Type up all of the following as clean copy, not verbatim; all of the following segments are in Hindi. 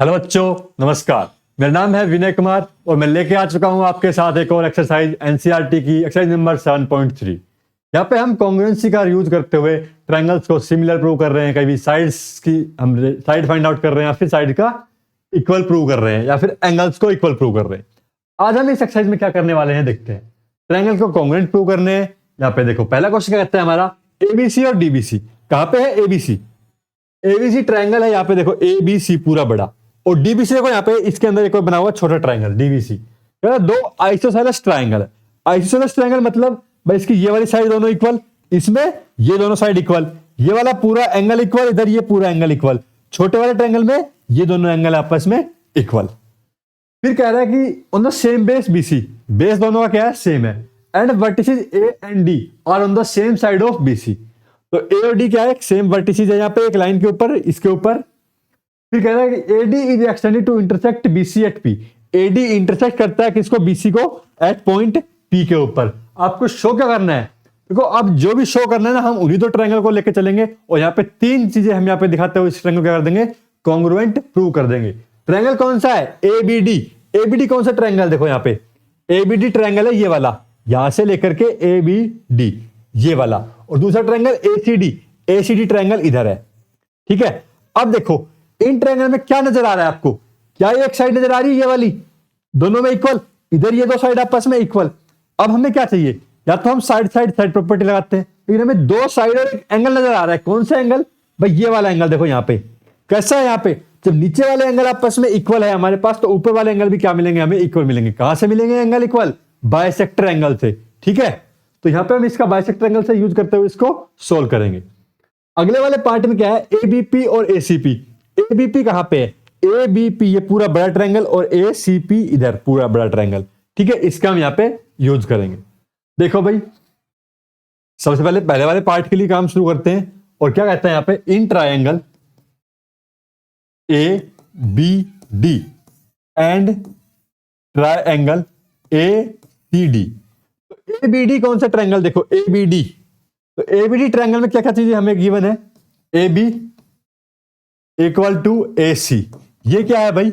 हेलो बच्चों, नमस्कार। मेरा नाम है विनय कुमार और मैं लेके आ चुका हूं आपके साथ एक और एक्सरसाइज एनसीईआरटी की एक्सरसाइज नंबर 7.3। यहाँ पे हम कॉन्ग्रुएंसी का यूज करते हुए ट्रायंगल्स को सिमिलर प्रूव कर रहे हैं। कभी साइड्स की हम साइड फाइंड आउट कर रहे हैं या फिर साइड का इक्वल प्रूव कर रहे हैं या फिर एंगल्स को इक्वल प्रूव कर रहे हैं। आज हम इस एक्सरसाइज में क्या करने वाले हैं देखते हैं। ट्रायंगल को कॉन्ग्रुएंट प्रूव करने हैं। यहाँ पे देखो पहला क्वेश्चन क्या कहता है हमारा, एबीसी और डीबीसी। कहां पे है एबीसी? एबीसी ट्रायंगल है, यहाँ पे देखो एबीसी पूरा बड़ा, और डीबीसी देखो यहाँ पे इसके अंदर एक और बना हुआ छोटा ट्रायंगल डीबीसी। दो आइसोसेलेस ट्रायंगल है। आइसोसेलेस ट्रायंगल मतलब भाई इसकी ये वाली साइड दोनों इक्वल, इसमें ये दोनों साइड इक्वल, ये वाला पूरा एंगल इक्वल, इधर ये पूरा एंगल इक्वल। छोटे वाले ट्रायंगल में ये दोनों एंगल आपस में इक्वल। फिर कह रहा है कि on the same base BC, base दोनों का क्या है, सेम है, and vertices A and D R on the same side of BC. तो ए और डी क्या है, सेम वर्टिसेस है यहाँ पे एक लाइन के ऊपर, इसके ऊपर। फिर कह रहा है कि AD is extended to intersect BC at P. AD intersect करता है किसको, बीसी को, एट पॉइंट पी के ऊपर। आपको शो क्या करना है, देखो अब जो भी शो करना है ना, हम उन्हीं दो ट्रायंगल को लेकर चलेंगे और यहाँ पे तीन चीजें हम यहाँ पे दिखाते हुए इस ट्रायंगल क्या कर देंगे, कॉन्ग्रुएंट प्रूव कर देंगे। ट्रायंगल कौन सा है, एबीडी। एबीडी कौन सा ट्रायंगल, देखो यहाँ पे एबीडी ट्रायंगल है, ये वाला यहां से लेकर के एबीडी ये वाला, और दूसरा ट्रायंगल एसीडी। एसीडी ट्रायंगल इधर है, ठीक है। अब देखो इन ट्रायंगल में क्या नजर आ रहा है आपको, क्या ये एक साइड नजर आ रही है, ये वाली दोनों में इक्वल, इधर ये दो साइड आपस में इक्वल। अब हमें क्या चाहिए, या तो हम साइड साइड साइड प्रॉपर्टी लगाते हैं, लेकिन हमें दो साइड और एक एंगल नजर आ रहा है। कौन सा एंगल भाई, ये वाला एंगल। देखो यहाँ पे कैसा है, यहाँ पे जब नीचे वाले एंगल आपस में इक्वल है हमारे पास, तो ऊपर वाले एंगल भी क्या मिलेंगे, हमें इक्वल मिलेंगे। कहां से मिलेंगे एंगल इक्वल, बाइसेक्टर एंगल से, ठीक है। तो यहाँ पे हम इसका बाइसेक्टर एंगल से यूज करते हुए इसको सोल्व करेंगे। अगले वाले पार्ट में क्या है, एबीपी और एसीपी। एबीपी कहां पे है, एबीपी ये पूरा बड़ा ट्रायंगल और एसीपी इधर पूरा बड़ा ट्रायंगल, ठीक है। इसका हम यहाँ पे यूज करेंगे। देखो भाई सबसे पहले वाले पार्ट के लिए काम शुरू करते हैं, और क्या कहता है यहाँ पे, in triangle A B D and triangle A C D. तो एबीडी कौन सा ट्रायंगल, देखो एबीडी। तो एबीडी ट्रायंगल में क्या क्या चीजें हमें गिवन है, A B equal to A C, ये क्या है भाई,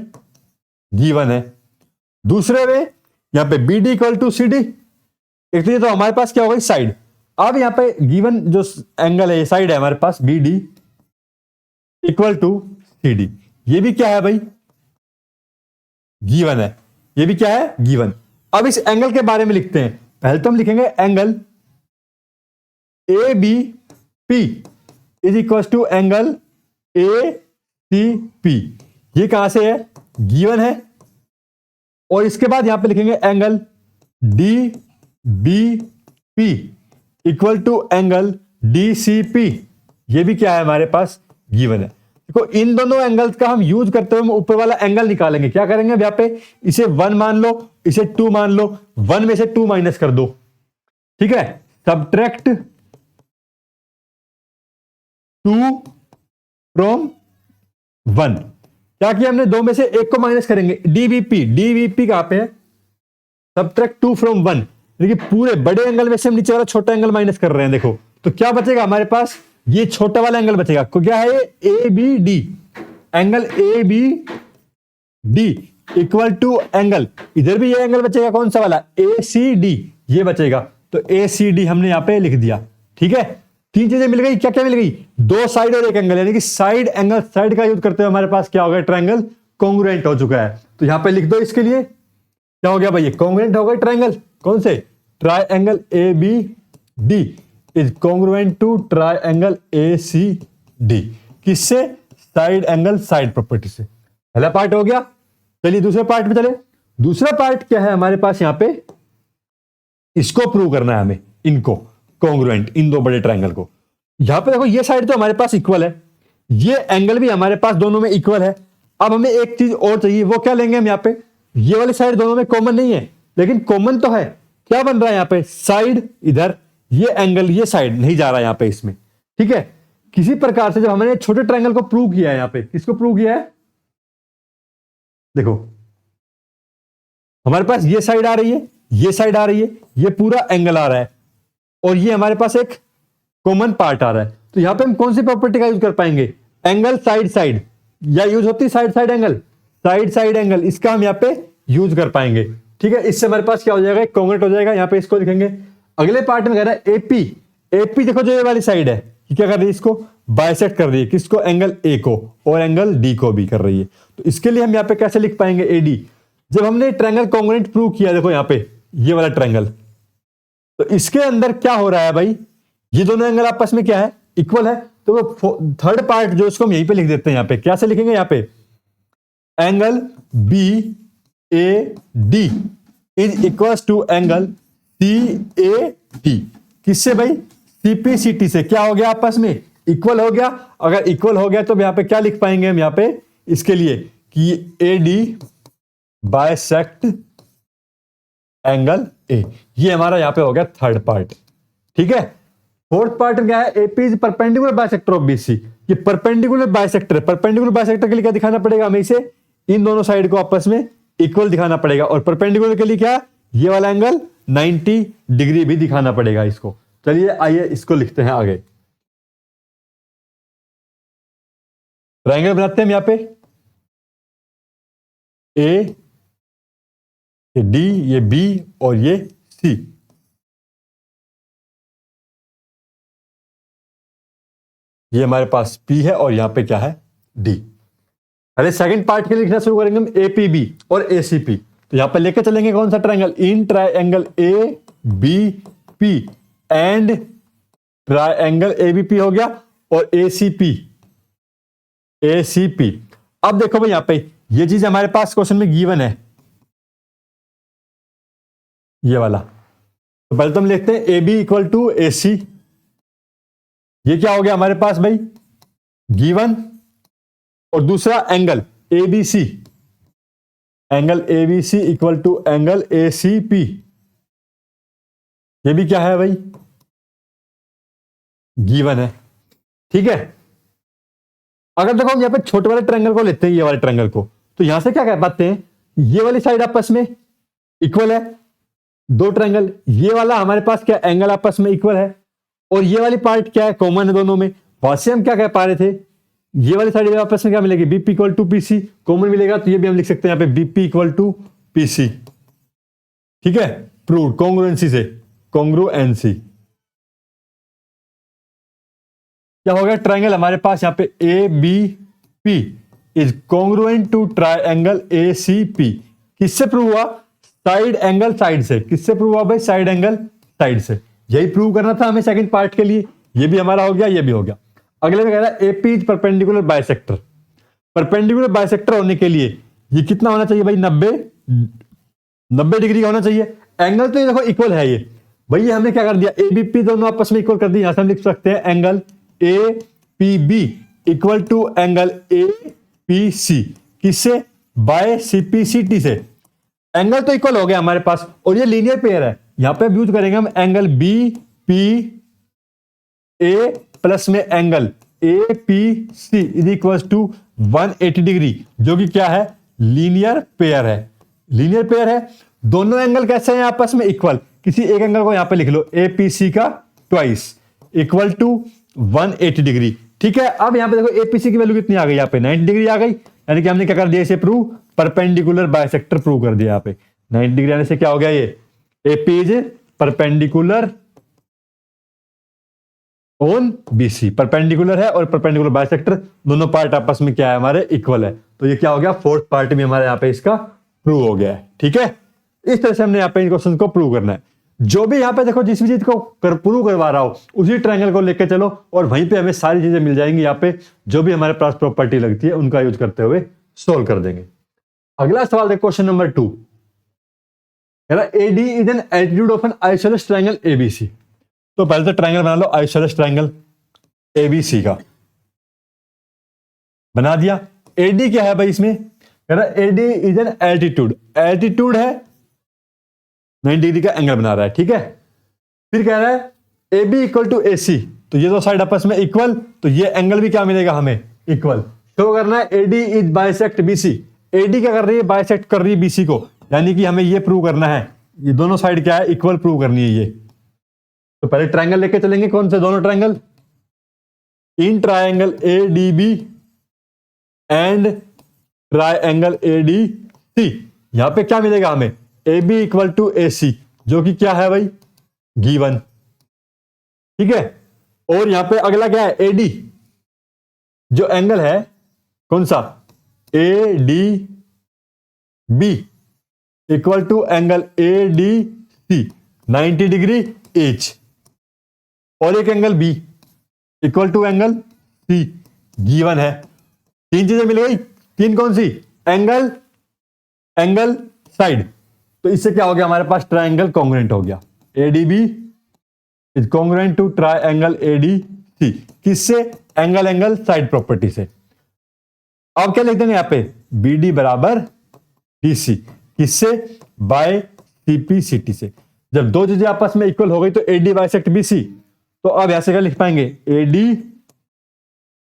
गिवन है। दूसरे में यहां पे B D equal to C D, इसलिए तो हमारे पास क्या होगा, साइड। अब यहां पे गिवन जो एंगल है, साइड है हमारे पास B D equal to C D, ये भी क्या है भाई, गिवन है। ये भी क्या है, गिवन। अब इस एंगल के बारे में लिखते हैं। पहले तो हम लिखेंगे angle A B P is equal to angle A C P, ये कहां से है, गिवन है। और इसके बाद यहां पे लिखेंगे angle D B P equal to angle D C P, ये भी क्या है हमारे पास, गिवन है। देखो इन दोनों एंगल्स का हम यूज करते हुए हम ऊपर वाला एंगल निकालेंगे। क्या करेंगे अब यहाँ पे, इसे 1 मान लो, इसे 2 मान लो, 1 में से 2 माइनस कर दो, ठीक है। सब्ट्रैक्ट 2 फ्रॉम 1, क्या किया हमने, 2 में से 1 को माइनस करेंगे। डीबीपी, डीबीपी कहां पे है, सब्ट्रैक्ट 2 फ्रॉम 1, देखिए पूरे बड़े एंगल में से हम नीचे वाला छोटा एंगल माइनस कर रहे हैं। देखो तो क्या बचेगा हमारे पास, ये छोटा वाला एंगल बचेगा। क्या है, A B D, angle A B D equal to angle, इधर भी ये एंगल बचेगा, कौन सा वाला, ए सी डी, ये बचेगा। तो ए सी डी हमने यहां पे लिख दिया, ठीक है। तीन चीजें मिल गई, क्या क्या मिल गई, दो साइड और एक एंगल, यानी कि साइड एंगल साइड का यूज करते हुए हमारे पास क्या हो गया, ट्रायंगल कॉन्ग्रुएंट हो चुका है। तो यहां पे लिख दो, इसके लिए क्या हो गया भाई, कॉन्ग्रुएंट हो गया ट्रायंगल, कौन से, triangle A B D is congruent to triangle A C D, किससे, साइड एंगल साइड प्रॉपर्टी से। पहला पार्ट हो गया। चलिए दूसरे पार्ट में चले। दूसरा पार्ट क्या है हमारे पास, यहां पे इसको प्रूव करना है हमें, इनको कॉन्ग्रुएंट, इन दो बड़े ट्रायंगल को। यहां पे देखो ये साइड तो हमारे पास इक्वल है, ये एंगल भी हमारे पास दोनों में इक्वल है। अब हमें एक चीज और चाहिए, वो क्या लेंगे हम, यहाँ पे ये वाली साइड दोनों में कॉमन नहीं है, लेकिन कॉमन तो है। क्या बन रहा है यहाँ पे, साइड इधर, ये एंगल ये साइड नहीं जा रहा है यहाँ पे इसमें, ठीक है। किसी प्रकार से जब हमने छोटे ट्रायंगल को प्रूव किया है, यहाँ पे किसको प्रूव किया है, देखो हमारे पास ये साइड आ रही है, ये साइड आ रही है, ये पूरा एंगल आ रहा है, और ये हमारे पास एक कॉमन पार्ट आ रहा है। तो यहां पे हम कौन सी प्रॉपर्टी का यूज कर पाएंगे, एंगल साइड साइड, या यूज होती है side side angle, side side angle, इसका हम यहाँ पे यूज कर पाएंगे। ठीक है, इससे हमारे पास क्या हो जाएगा, कॉन्ग्रुएंट हो जाएगा। यहाँ पे इसको लिखेंगे। अगले पार्ट में कह रहा है एपी। एपी देखो जो ये वाली साइड है, ये क्या कर रही है, इसको बाइसेक्ट कर रही है, किसको, एंगल ए को, और एंगल डी को भी कर रही है। तो इसके लिए हम यहाँ पे कैसे लिख पाएंगे एडी, जब हमने ट्रायंगल कॉन्ग्रुएंट प्रूव किया, देखो यहाँ पे ये वाला ट्रायंगल, तो इसके अंदर क्या हो रहा है भाई, ये दोनों एंगल आपस में क्या है, इक्वल है। तो वो थर्ड पार्ट जो इसको हम यहीं पे लिख देते हैं, यहाँ पे कैसे लिखेंगे, यहाँ पे angle B A D is equal to angle C A D, किससे भाई, सीपीसीटी से। क्या हो गया, आपस में इक्वल हो गया। अगर इक्वल हो गया तो यहाँ पे क्या लिख पाएंगे हम यहाँ पे इसके लिए कि ए डी बाइसेक्ट एंगल ए, ये हमारा यहाँ पे हो गया थर्ड पार्ट। ठीक है, फोर्थ पार्ट में क्या है, AP is perpendicular bisector of BC. ये परपेंडिकुलर बाइसेक्टर है। परपेंडिकुलर बाइसेक्टर के लिए क्या दिखाना पड़ेगा हमें, इसे इन दोनों साइड को आपस में इक्वल दिखाना पड़ेगा। और परपेंडिकुलर के लिए क्या, ये वाला एंगल 90 डिग्री भी दिखाना पड़ेगा इसको। चलिए आइए इसको लिखते हैं आगे। ट्रायंगल बनाते हैं हम यहाँ पे, ए, ये डी, ये बी और ये सी। ये हमारे पास पी है और यहां पे क्या है, डी। अरे सेकंड पार्ट के लिए लिखना शुरू करेंगे हम एपीबी और एसीपी। तो यहां पे लेके चलेंगे कौन सा triangle, in triangle A B P and triangle ABP हो गया, और एसीपी एसीपी। अब देखो भाई यहां पे ये चीज हमारे पास क्वेश्चन में गिवन है, ये वाला। तो पहले तो हम लिखते हैं ए B equal to A C. ये क्या हो गया हमारे पास भाई, गिवन। और दूसरा angle A B C, angle A B C equal to angle A C P. ये भी क्या है भाई, गिवन है। ठीक है, अगर देखो हम यहां पे छोटे वाले ट्रायंगल को लेते हैं, ये वाले ट्रायंगल को, तो यहां से क्या कह पाते हैं, ये वाली साइड आपस में इक्वल है, दो ट्रायंगल, ये वाला हमारे पास क्या एंगल आपस में इक्वल है, और ये वाली पार्ट क्या है, कॉमन है दोनों में। वहां से हम क्या कह पा रहे थे, ये वाली साइड आपस में क्या मिलेगी, BP equal to PC, common मिलेगा। तो ये भी हम लिख सकते हैं यहाँ पे बीपी इक्वल टू पीसी। ठीक है, प्रूव कॉन्ग्रुएंसी से, कॉन्ग्रुएंसी क्या हो गया, ट्रायंगल हमारे पास यहाँ पे A B P is congruent to triangle A C P. किससे प्रूव हुआ, साइड एंगल साइड से। किससे प्रूव हुआ भाई, साइड एंगल साइड से। यही प्रूव करना था हमें सेकंड पार्ट के लिए। ये भी हमारा हो गया, ये भी हो गया। अगले में कह रहा है AP is perpendicular bisector. Perpendicular bisector होने के लिए ये कितना होना चाहिए भाई, 90 डिग्री का होना चाहिए। एंगल तो ये देखो इक्वल है, ये भाई ये हमने क्या कर दिया, एबीपी दोनों आपस में इक्वल कर दिया। यहां से हम लिख सकते हैं angle A P B equal to angle A P C. किससे, बाय सीपीसीटी से। एंगल तो इक्वल हो गया हमारे पास, और ये लीनियर पेयर है। यहां पे यूज करेंगे हम angle B P A plus में angle A P C is equal to 180 degree, जो कि क्या है, लीनियर पेयर है। लीनियर पेयर है, दोनों एंगल कैसे हैं आपस में इक्वल। किसी एक एंगल को यहां पे लिख लो, ए पी सी का ट्वाइस इक्वल टू 180 डिग्री। ठीक है, अब यहां पे देखो एपीसी की वैल्यू कितनी आ गई, यहाँ पे 90 डिग्री आ गई। यानी कि हमने क्या कर दिया, इसे प्रूव परपेंडिकुलर बाइसेक्टर प्रूव कर दिया। यहाँ पे 90 डिग्री आने से क्या हो गया, ये AP is perpendicular on BC. Perpendicular है और परपेंडिकुलर बाइसेक्टर, दोनों पार्ट आपस में क्या है, हमारे इक्वल है। तो ये क्या हो गया, फोर्थ पार्ट में हमारे यहाँ पे इसका प्रूव हो गया है। ठीक है, इस तरह से हमने यहाँ पे इन क्वेश्चन को प्रूव करना है। जो भी यहाँ पे देखो जिस भी चीज को प्रूव करवा रहा हो, उसी ट्रायंगल को लेकर चलो, और वहीं पे हमें सारी चीजें मिल जाएंगी। यहाँ पे जो भी हमारे पास प्रॉपर्टी लगती है उनका यूज करते हुए सोल्व कर देंगे। अगला सवाल देखो, question number 2। AD is an altitude of an isosceles triangle ABC. तो पहले तो ट्रायंगल बना लो, आइसोसेलेस ट्रायंगल एबीसी का बना दिया। एडी क्या है भाई, इसमें कह रहा है AD is an altitude. Altitude है, 90 डिग्री का एंगल बना रहा है। ठीक है, फिर कह रहा है A B equal to A सी। तो ये दो साइड आपस में इक्वल, तो ये एंगल भी क्या मिलेगा हमें, इक्वल। शो करना है AD is bisect BC. AD क्या कर रही है, बाइसेक्ट कर रही है बीसी को। यानी कि हमें ये प्रूव करना है, ये दोनों साइड क्या है, इक्वल प्रूव करनी है ये। तो पहले ट्रायंगल लेके चलेंगे, कौन से दोनों triangle, in triangle A D B and triangle ADC. यहां पे क्या मिलेगा हमें, A B equal to A C, जो कि क्या है भाई, गिवन। ठीक है, और यहां पे अगला क्या है, एडी, जो एंगल है कौन सा, A D B equal to angle A D C 90 degree एच, और एक angle B equal to angle C, given है। तीन चीजें मिल गई, तीन कौन सी, एंगल, एंगल, साइड। तो इससे क्या हो गया, हमारे पास ट्राइंगल कॉन्ग्रुएंट हो गया, ADB is congruent to triangle ADC. किससे, एंगल, एंगल, साइड प्रॉपर्टी से। अब क्या लिख देंगे यहां पे, बीडी बराबर डीसी, किससे, बाय सीपी सीटी से। जब दो चीजें आपस में इक्वल हो गई तो एडी बाइसेक्ट बीसी, तो अब यहां से क्या लिख पाएंगे, एडी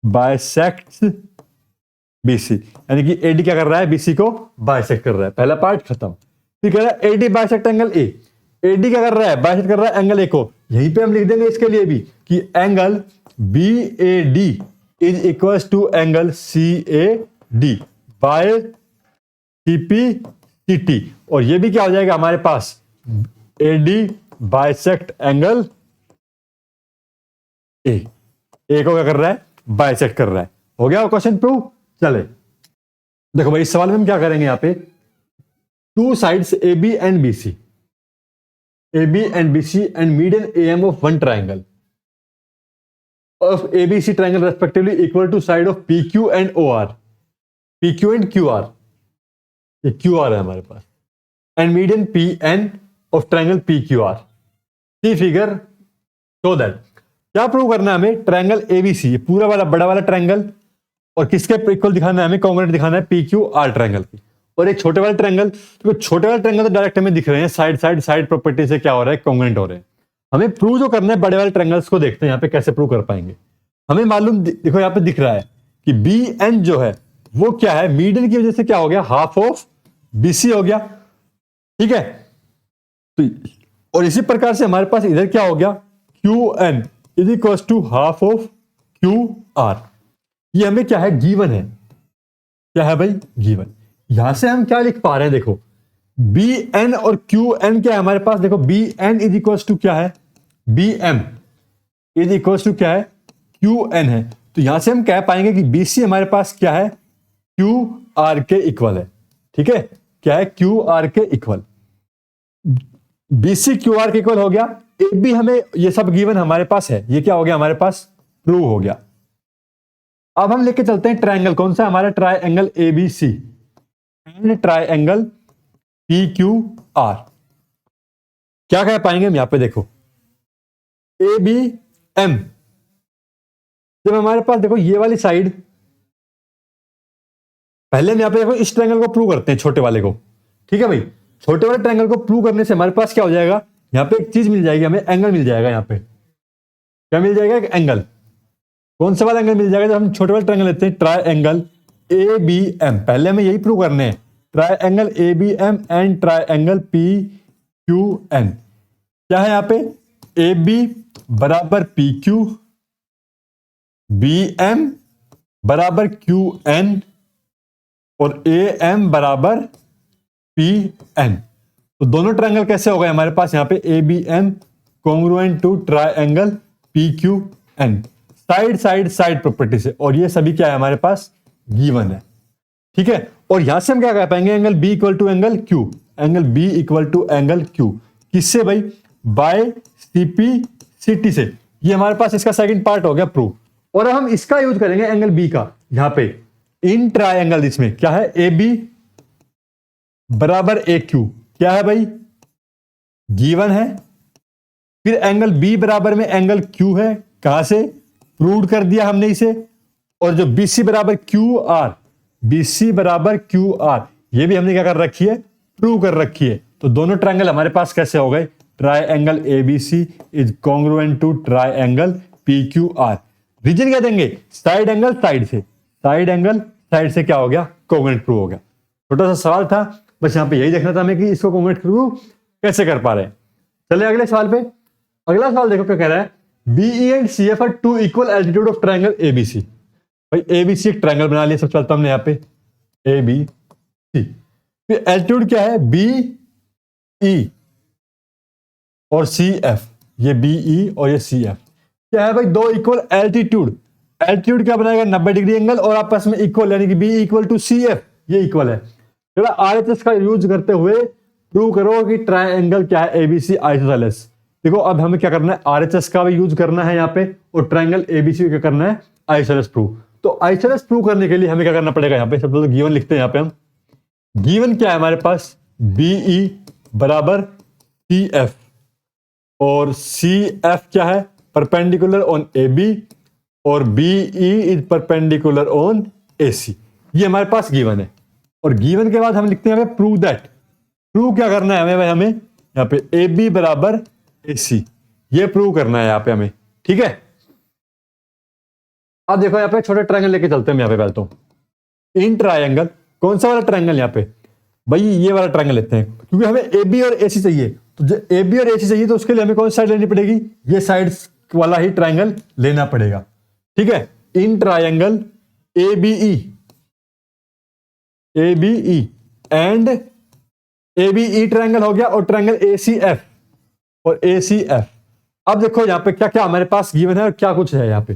बाइसेक्ट बीसी, यानी कि एडी क्या कर रहा है, बीसी को बाइसेक्ट कर रहा है। पहला पार्ट खत्म। फिर कह रहा है AD bisect angle A, AD क्या कर रहा है, बाइसेक्ट कर रहा है एंगल ए को। यहीं पे हम लिख देंगे इसके लिए भी कि angle B A D is equal to angle C A D by CP CT, और ये भी क्या हो जाएगा हमारे पास, एडी बाइसेक्ट एंगल ए को क्या कर रहा है, बाइसेक्ट कर रहा है। हो गया क्वेश्चन प्रूव। चले देखो भाई, इस सवाल में हम क्या करेंगे, यहां पे two sides A B and B C, A B and B C and median A M of one triangle of A B C triangle respectively equal to side of P Q and O R, P Q and Q R, ये क्यू आर है हमारे पास, and median P N of triangle P Q R. See figure show that, क्या प्रूव करना है हमें, ट्राइंगल एबीसी, ये पूरा वाला बड़ा वाला ट्राइंगल, और किसके इक्वल दिखाना है हमें, कॉन्ग्रुएंट दिखाना है पी क्यू आर ट्राइंगल की। और एक छोटे वाले ट्राइंगल, तो छोटे वाले ट्राइंगल तो डायरेक्ट हमें दिख रहे हैं, साइड साइड साइड प्रॉपर्टी से क्या हो रहा है, कॉन्ग्रुएंट हो रहे हैं। हमें प्रूव जो करना है बड़े वाले ट्राइंगल्स को देखते हैं यहाँ पे कैसे प्रूव कर पाएंगे। हमें मालूम, देखो यहाँ पे दिख रहा है कि बी एन जो है वो क्या है, मीडियन की वजह से क्या हो गया, हाफ ऑफ बीसी हो गया। ठीक है, तो और इसी प्रकार से हमारे पास इधर क्या हो गया, Q N is equal to half of Q R. ये हमें क्या है, गिवन है। क्या है भाई, गिवन। यहां से हम क्या लिख पा रहे हैं, देखो बी एन और क्यू एन क्या है हमारे पास, देखो B N is equal to क्या है, B M is equal to क्या है, क्यू एन है। तो यहां से हम कह पाएंगे कि बी सी हमारे पास क्या है, क्यू आर के इक्वल है। ठीक है, क्या है, क्यू आर के इक्वल, बीसी क्यू आर के इक्वल हो गया। ए बी हमें ये सब गिवन हमारे पास है, ये क्या हो गया हमारे पास, प्रूव हो गया। अब हम लेके चलते हैं ट्राइंगल, कौन सा हमारा, triangle ABC and triangle P Q are. क्या कह पाएंगे हम यहां पे, देखो ए बी एम, जब हमारे पास देखो ये वाली साइड, पहले हम यहां पे देखो इस ट्राइंगल को प्रूव करते हैं, छोटे वाले को। ठीक है भाई, छोटे वाले ट्राइंगल को प्रूव करने से हमारे पास क्या हो जाएगा, यहां पे एक चीज मिल जाएगी हमें, एंगल मिल जाएगा। यहां पे क्या मिल जाएगा, एक एंगल। कौन सा वाला एंगल मिल जाएगा, जब हम छोटे वाले ट्राइंगल लेते हैं, ट्राइंगल ए बी एम। पहले हमें यही प्रूव करने हैं, triangle A B M and triangle P Q N. क्या है यहां पे, ए बी बराबर पी क्यू, बी एम बराबर क्यू एन, और ए एम बराबर पी एन। तो दोनों ट्राइंगल कैसे हो गए हमारे पास, यहां पे A B M congruent to triangle P Q N, side side side property से, और ये सभी क्या है हमारे पास, गिवन है। ठीक है, और यहां से हम क्या कह पाएंगे, angle B equal to angle Q, angle B equal to angle Q, किससे भाई, बाय सीपी सीटी से। ये हमारे पास इसका सेकंड पार्ट हो गया प्रूव। और अब हम इसका यूज करेंगे एंगल बी का, यहां पे इन ट्राइंगल, इसमें क्या है, ए बी बराबर ए क्यू, क्या है भाई, गिवन है। फिर एंगल बी बराबर में एंगल क्यू है, कहां से, प्रूव कर दिया हमने इसे। और जो बीसी बराबर क्यू आर, बीसी बराबर क्यू आर, ये भी हमने क्या कर रखी है, प्रूव कर रखी है। तो दोनों ट्राइंगल हमारे पास कैसे हो गए, triangle ABC is congruent to triangle P Q R. Reason क्या देंगे, साइड एंगल साइड से, साइड एंगल साइड से क्या हो गया, कॉन्ग्रुएंट प्रूव हो गया। छोटा सा सवाल था, बस यहां पे यही देखना था हमें कि इसको कॉन्ग्रुएंट प्रूव कैसे कर पा रहे हैं। चलिए अगले सवाल पे। अगला सवाल देखो क्या कह रहा है, BE and CF are two equal altitude of triangle ABC. भाई एबीसी एक ट्राइंगल बना लिया, सबसे पहले हमने यहाँ पे ए बी सी। फिर एल्टीट्यूड क्या है, बी ई और सी एफ, ये बी ई और ये सी एफ क्या है भाई, दो इक्वल एल्टीट्यूड। एल्टीट्यूड क्या बनाएगा, 90 डिग्री एंगल, और आपस में इक्वल, यानी कि B equal to C F, ये इक्वल है। चलो आरएचएस का यूज करते हुए प्रूव करो कि ट्रायंगल क्या है, एबीसी आइसोसेलेस। देखो अब हमें क्या करना है, आरएचएस का भी यूज करना है यहाँ पे, और ट्रायंगल एबीसी क्या करना है, आइसोसेलेस प्रूव। तो आइसोसेलेस प्रूव करने के लिए हमें क्या करना पड़ेगा, यहाँ पे सबसे पहले गिवन लिखते हैं। यहाँ पे हम गिवन क्या है हमारे पास, बीई बराबर सी एफ, और सी एफ क्या है, परपेंडिकुलर ऑन ए बी, और B E is perpendicular on A C. ये हमारे पास गिवन है। और गिवन के बाद हम लिखते हैं प्रूव दैट। प्रूव क्या करना है हमें भाई, हमें यहाँ पे ए बी बराबर ए सी, ये प्रूव करना है यहाँ पे हमें, ठीक है। अब देखो यहाँ पे छोटे ट्रायंगल लेके चलते हैं यहाँ पे। पहले तो इन ट्रायंगल, कौन सा वाला ट्रायंगल यहाँ पे भाई, ये वाला ट्रायंगल लेते हैं, क्योंकि हमें ए बी और ए सी चाहिए। तो जो ए बी और ए सी चाहिए तो उसके लिए हमें कौन सी साइड लेनी पड़ेगी, ये साइड वाला ही ट्रायंगल लेना पड़ेगा, ठीक है। इन triangle A B E, A B E and A B E triangle हो गया, और ट्रायंगल ए सी एफ और ए सी एफ। अब देखो यहाँ पे क्या क्या हमारे पास गिवन है और क्या कुछ है यहाँ पे।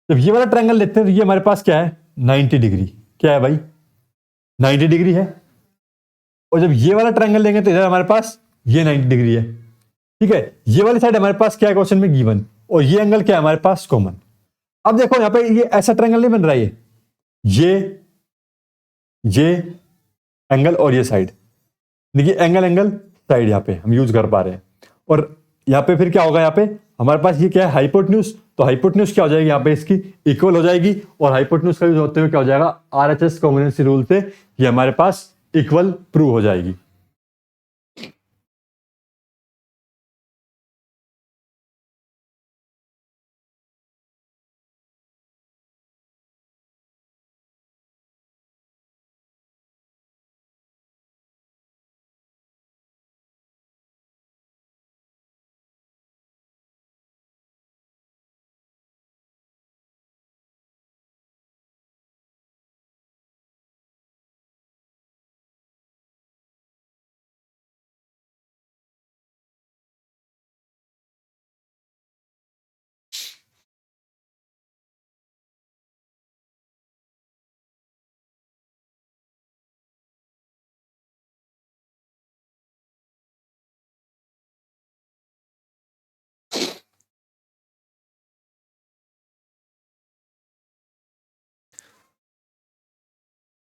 जब ये वाला ट्रायंगल लेते हैं तो ये हमारे पास क्या है, 90 डिग्री, क्या है भाई 90 डिग्री है। और जब ये वाला ट्रायंगल लेंगे तो इधर हमारे पास ये 90 डिग्री है, ठीक है। ये वाली साइड हमारे पास क्या है क्वेश्चन में, गिवन, और ये एंगल क्या है हमारे पास, कॉमन। अब देखो यहाँ पे ये ऐसा ट्रायंगल नहीं बन रहा है, ये एंगल और ये साइड, देखिए एंगल एंगल साइड यहाँ पे हम यूज कर पा रहे हैं। और यहाँ पे फिर क्या होगा, यहाँ पे हमारे पास ये क्या है, हाइपोटेन्यूज। तो हाइपोटेन्यूज क्या हो जाएगी यहाँ पे, इसकी इक्वल हो जाएगी, और हाइपोटेन्यूज का यूज होते हुए क्या हो जाएगा, आरएचएस कॉन्ग्रुएंसी रूल से ये हमारे पास इक्वल प्रूव हो जाएगी।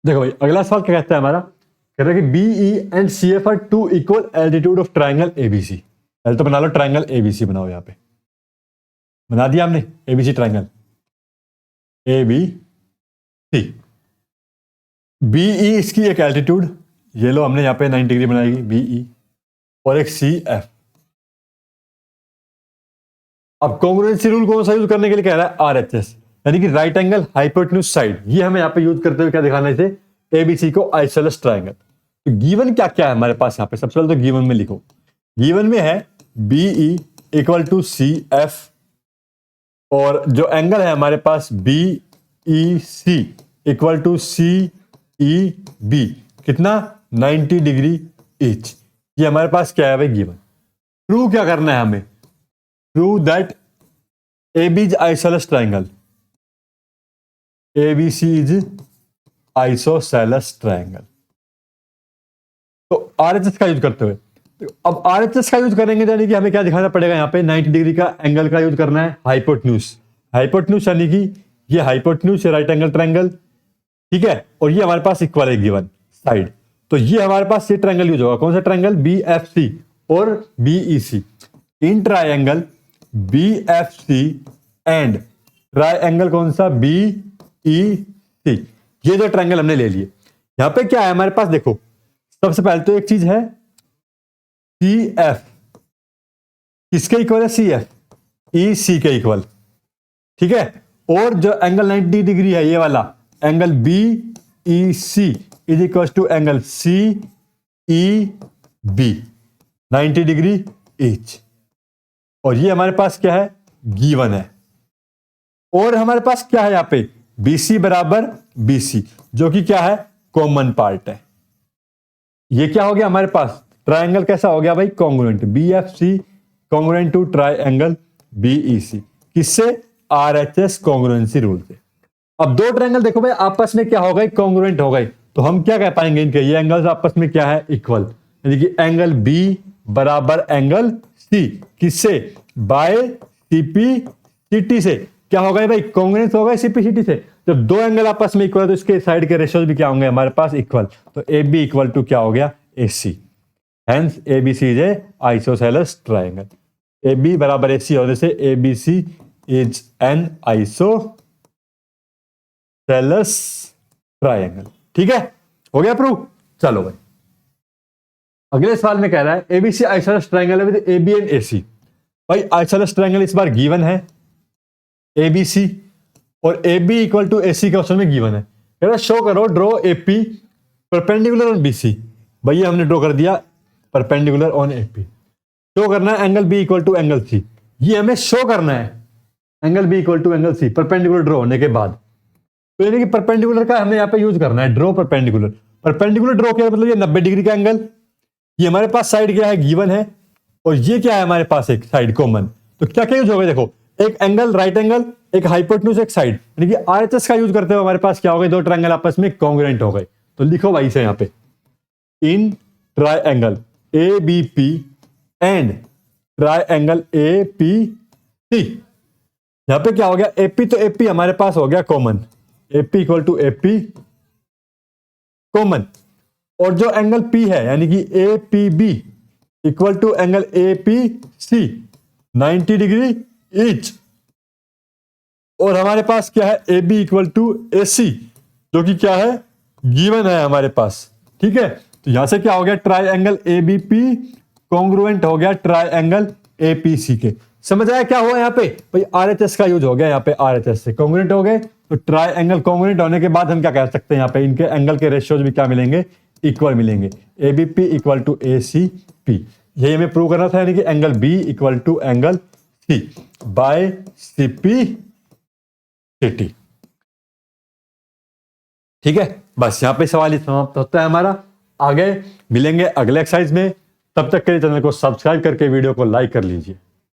देखो भाई अगला सवाल क्या कहता है हमारा, कह रहा है कि B E and C F are two equal altitude of triangle ABC. पहले तो बना लो ट्रायंगल एबीसी, बनाओ यहाँ पे, बना दिया हमने ABC triangle A B C. B E इसकी एक एल्टीट्यूड, ये लो हमने यहाँ पे 90 डिग्री बनाएगी बी ई, और एक सी एफ। अब कॉन्ग्रुएंसी रूल कौन सा यूज करने के लिए कह रहा है, आरएचएस, यानी कि राइट एंगल हाइपोटेन्यूज साइड। ये हमें यहाँ पे यूज करते हुए क्या दिखाना है, इसे एबीसी को आइसोसेलेस ट्रायंगल। तो गिवन क्या क्या है हमारे पास यहाँ पे, सबसे पहले तो गिवन में लिखो, गिवन में है B E equal to C F, और जो एंगल है हमारे पास B E C equal to C E B, कितना 90 डिग्री ईच। ये हमारे पास क्या है भाई, गिवन। प्रूव क्या करना है हमें, prove that AB is isosceles triangle, ABC is isosceles triangle। तो RHS का यूज करते हुए, अब RHS का यूज करेंगे यानी कि हमें क्या दिखाना पड़ेगा, यहाँ पे 90 डिग्री का एंगल का यूज करना है, हाइपोटेन्यूज। हाइपोटेन्यूज यानी कि ये हाइपोटेन्यूज राइट एंगल ट्रायंगल, ठीक है, और ये हमारे पास इक्वल है गिवन साइड। तो ये हमारे पास ये ट्रायंगल यूज होगा, कौन सा ट्रायंगल, BFC और BEC। In triangle BFC and triangle कौन सा, BEC। ये जो ट्रायंगल हमने ले लिए, यहां पे क्या है हमारे पास, देखो सबसे पहले तो एक चीज है CF, किसके इक्वल है, CF EC के इक्वल, ठीक है। और जो एंगल 90 डिग्री है ये वाला angle BEC is equal to angle CEB 90 degree each. और ये हमारे पास क्या है, गिवन है। और हमारे पास क्या है यहाँ पे, BC बराबर BC, जो कि क्या है, कॉमन पार्ट है। ये क्या हो गया हमारे पास, ट्राइंगल कैसा हो गया भाई, congruent, BFC congruent to triangle BEC, किससे, RHS कॉन्ग्रुएंसी रूल से। अब दो ट्राइंगल देखो भाई आपस में क्या हो गए, कॉन्ग्रुएंट हो गए, तो हम क्या कह पाएंगे इनके, ये एंगल्स आपस में क्या है, इक्वल, यानी कि एंगल B बराबर एंगल C, किससे, बाय CP/CT से। क्या हो गए भाई, कॉन्ग्रुएंस हो गए CP/CT से। जब दो एंगल आपस में इक्वल है तो इसके साइड के रेशियोज भी क्या होंगे हमारे पास, इक्वल, तो AB इक्वल टू क्या हो गया, AC, hence ABC is a isosceles triangle. AB बराबर AC होने से ABC is an isosceles triangle. ठीक है, हो गया प्रूव। चलो भाई अगले सवाल में कह रहा है ABC isosceles triangle with AB and AC। भाई आइसोसेलेस ट्राइंगल इस बार गिवन है ABC और AB इक्वल टू AC के ऑप्शन में गिवन है। कह रहा शो करो draw AP perpendicular on BC। भाई ये हमने ड्रॉ कर दिया परपेंडिकुलर ऑन AP। शो करना है angle B equal to angle C, ये हमें शो करना है angle B equal to angle C perpendicular draw होने के बाद। तो यानी कि परपेंडिकुलर का हमें यहाँ पे यूज करना है, ड्रॉ परपेंडिकुलर। परपेंडिकुलर ड्रॉ किया मतलब ये 90 डिग्री का एंगल, ये हमारे पास साइड क्या है, गिवन है, और ये क्या है हमारे पास एक साइड कॉमन। तो क्या क्या यूज होगा, देखो एक एंगल राइट एंगल, एक हाइपोटेन्यूज, एक साइड, यानी कि RHS का यूज करते हुए हमारे पास क्या हो गए, दो ट्रायंगल आपस में कॉन्ग्रुएंट हो गए। तो लिखो भाई से यहाँ पे in triangle ABP and triangle APC। यहां पे क्या हो गया, AP तो AP हमारे पास हो गया common, AP equal to AP common, और जो एंगल P है यानी कि APB equal to angle APC 90 degree each, और हमारे पास क्या है AB इक्वल टू AC जो कि क्या है, गिवन है हमारे पास। ठीक है, तो यहां से क्या हो गया, ट्रायंगल ABP कॉन्ग्रुएंट हो गया ट्रायंगल APC के। समझ आया क्या हुआ यहाँ पे भाई, RHS का यूज हो गया यहाँ पे, RHS से कॉन्ग्रुएंट हो गए, तो ट्रायंगल कॉन्ग्रुएंट होने के बाद हम क्या कह सकते हैं, यहाँ पे इनके एंगल के रेशियोज भी क्या मिलेंगे, इक्वल मिलेंगे। ABP इक्वल टू ACP, यही हमें प्रूव करना था, यानी कि angle B equal to angle C by CP/CT। ठीक है, बस यहाँ पे सवाल ही समाप्त होता है हमारा। आगे मिलेंगे अगले एक्सरसाइज में, तब तक के लिए चैनल को सब्सक्राइब करके वीडियो को लाइक कर लीजिए।